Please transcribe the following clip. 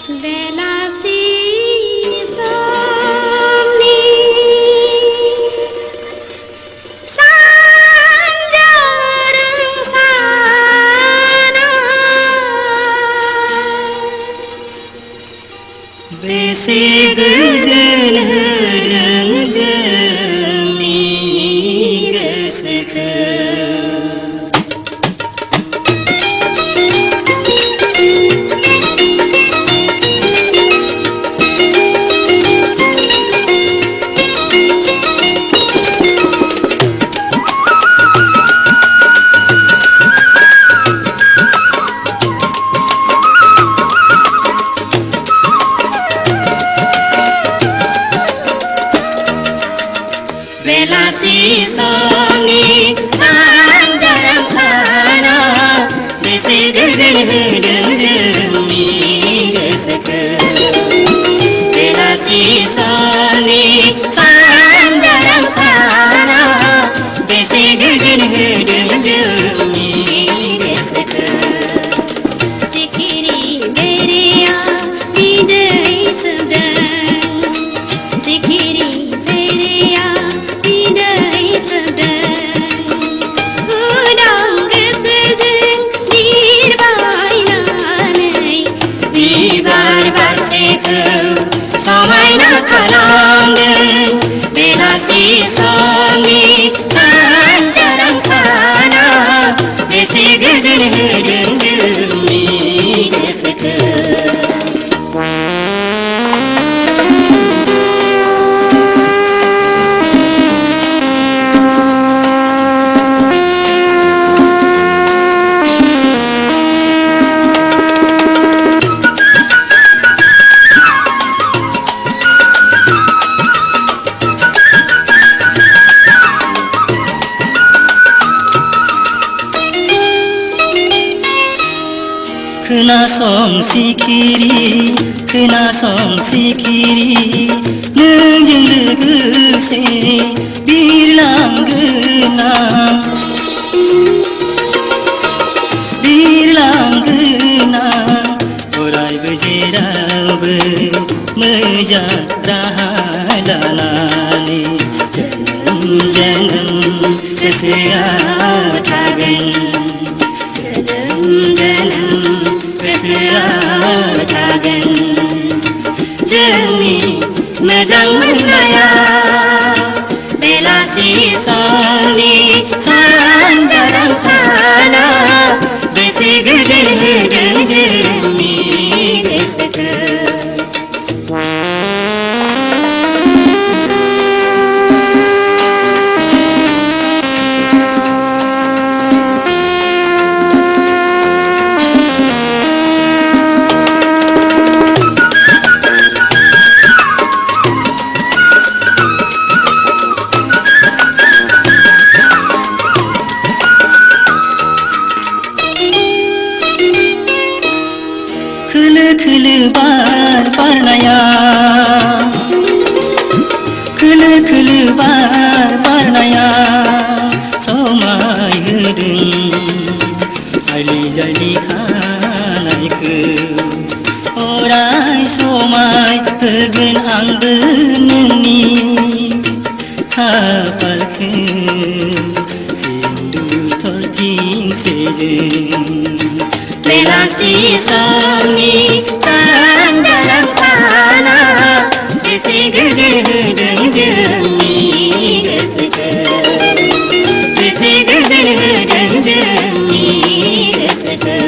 Belasi somni sanjareng sana besi gejel hedeng jemi geseke Belasi somni sanjareng sana besi gejel hedeng jemi geseke Belasi somni sanjareng sana besi gejel hedeng jemi geseke Zikiri beria bidai sedang Zikiri beria bidai sedang Udang kesejeng birbainanai Bibar-bar sekeu somaina kalanggen Belasi somni sanjareng sana besi gejel hedeng jemi geseke Kenasong sikiri nengjeng legese birlang genang orai berjerau mejadrahalanani jangan keseatagan jangan keseatagan jemi mejang menaya Belasi somni sanjareng sana besi gejel hedeng jemi geseke Kele-kele barnaya somai hedeng ali-jali khanaiku orai somai hegen anggeneni hafalke sindu torjing sejeng Belasi somni sanjareng sana besi gejel hedeng jemi geseke besi gejel hedeng jemi geseke